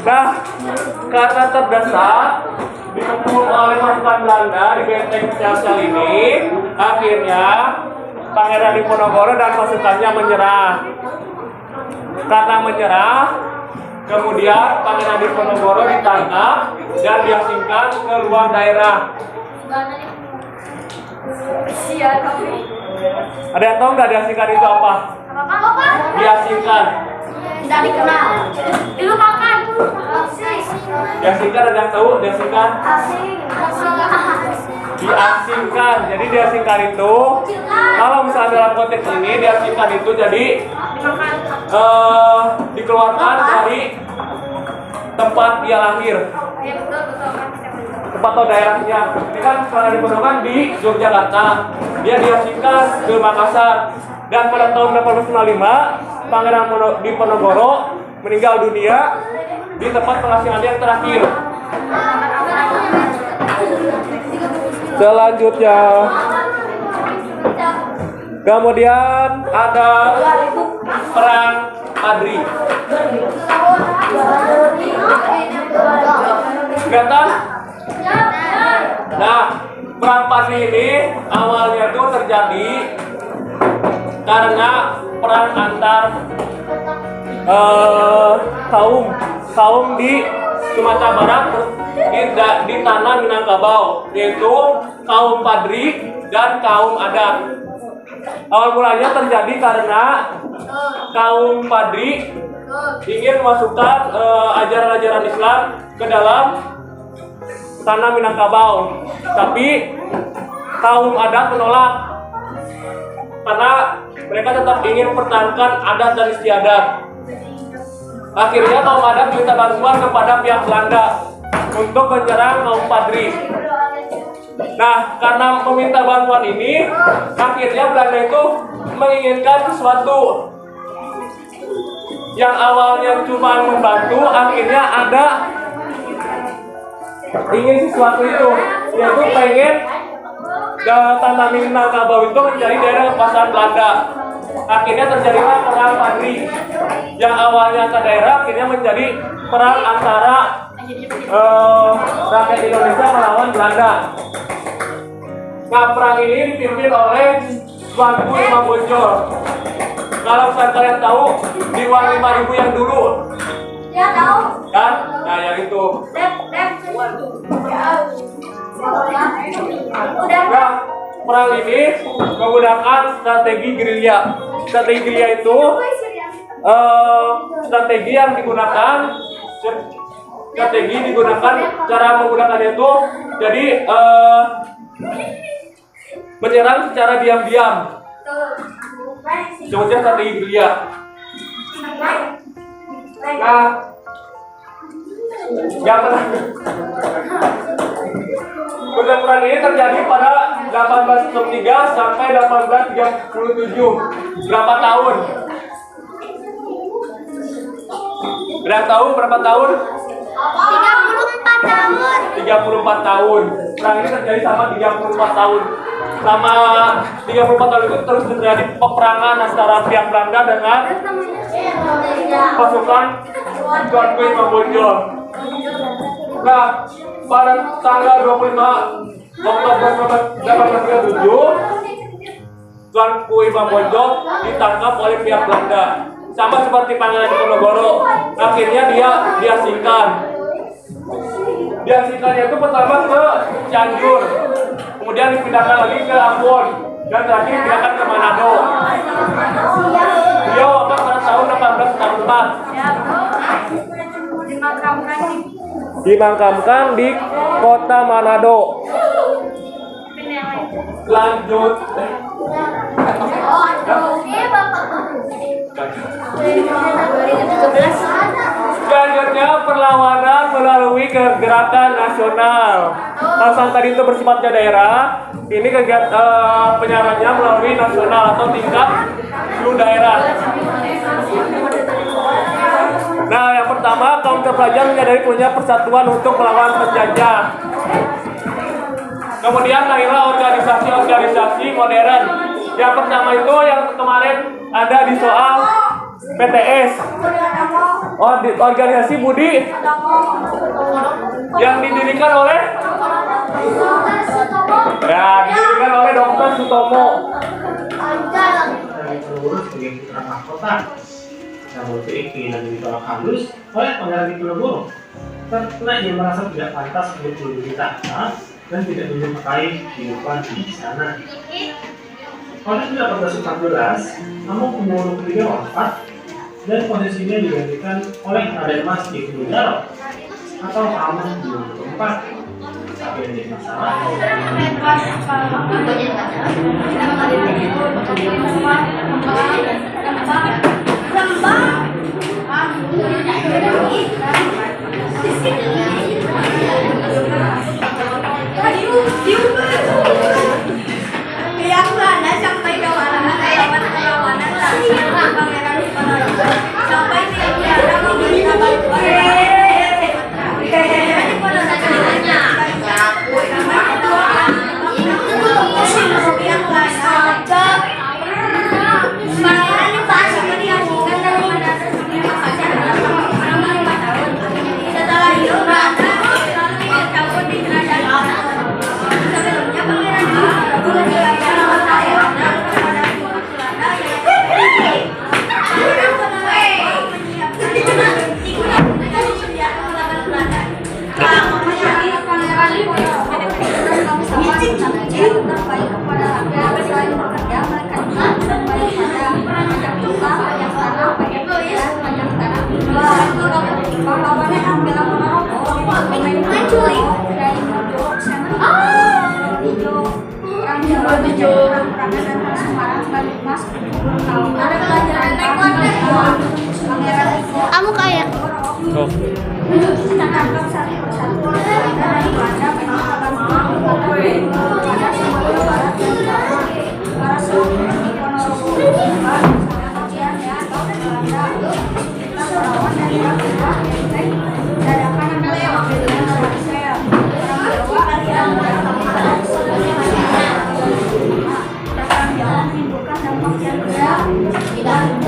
Nah, karena terdesak dikepung oleh pasukan Belanda di benteng Chelsea ini, akhirnya Pangeran Diponegoro dan pasukannya menyerah. Karena menyerah, kemudian Pangeran Diponegoro ditangkap dan diasingkan ke luar daerah. Ada yang tahu nggak diasingkan itu apa? Diasingkan. Tidak dikenal. Dilupakan. Diasingkan, ada yang tahu diasingkan? Diasingkan. Jadi diasingkan itu, kalau misalnya dalam konteks ini diasingkan itu jadi dikeluarkan dari tempat dia lahir, tempat atau daerahnya. Ini kan setelah dipenuhkan di Yogyakarta, dia diasingkan ke Makassar. Dan pada tahun 1895 Pangeran Diponegoro meninggal dunia di tempat pengasingannya yang terakhir. Selanjutnya, kemudian ada perang Padri. Kelihatan? Nah, perang Padri ini awalnya itu terjadi karena perang antar kaum di Sumatera Barat di tanah Minangkabau, yaitu kaum Padri dan kaum Adat. Awal mulanya terjadi karena kaum Padri ingin memasukkan ajaran-ajaran Islam ke dalam tanah Minangkabau, tapi kaum Adat menolak karena mereka tetap ingin mempertahankan adat dan istiadat. Akhirnya kaum Adat minta bantuan kepada pihak Belanda untuk menyerang kaum Padri. Nah, karena meminta bantuan ini, akhirnya Belanda itu menginginkan sesuatu yang awalnya cuma membantu, akhirnya ada ingin sesuatu itu, yaitu pengen tanah Minangkabau itu menjadi daerah kekuasaan Belanda. Akhirnya terjadilah perang Padri yang awalnya ke daerah, akhirnya menjadi perang antara rakyat Indonesia melawan Belanda. Nah, perang ini dipimpin oleh Tuanku Imam Bonjol. Kalau kalian tahu di uang 5.000 yang dulu, Ya tahu. kan? Nah, yang itu. Nah, perang ini menggunakan strategi gerilya. Strategi gerilya itu strategi yang digunakan. Strategi digunakan, cara menggunakannya itu jadi menyerang secara diam-diam. Sebutnya strategi gerilya. Nah, yang perang ini terjadi pada 1863 sampai 1837. Berapa tahun? Berapa tahun? Berapa tahun? 34 tahun. 34 tahun. Perang ini terjadi sama 34 tahun. Selama 34 tahun itu terus terjadi peperangan antara pihak Belanda dengan pasukan Tuanku Imam Bonjol. Nah, pada tanggal 25 Oktober 1837, Tuanku Imam Bonjol ditangkap oleh pihak Belanda. Sama seperti Pangeran Diponegoro, akhirnya dia diasingkan. Diasingkannya itu pertama ke Cianjur, kemudian dipindahkan lagi ke Ambon, dan terakhir dipindahkan ke Manado. Beliau wafat pada tahun 1864. Dimakamkan di kota Manado. Lanjut. Selanjutnya perlawanan melalui gerakan nasional. Pasal tadi itu bersifatnya daerah. Ini kegiatan penyarannya melalui nasional atau tingkat seluruh daerah. Nah, yang pertama, kaum terpelajar menyadari punya persatuan untuk melawan penjajah. Kemudian lahirlah organisasi-organisasi modern. Yang pertama itu yang kemarin ada di soal PTS. Organisasi Budi yang didirikan oleh Dr. Sutomo. Sebagai putra mahkota yang memiliki keinginan ditolak halus oleh Pangeran Diponegoro karena ia merasa tidak pantas untuk hidup di tahta dan tidak menyukai kehidupan di sana. Pada 1814, Hamengkubuwono III wafat dan posisinya digantikan oleh Raden Mas Diponegoro atau Hamengkubuwono IV. Tapi yang jadi masalah kamu kayak Tidak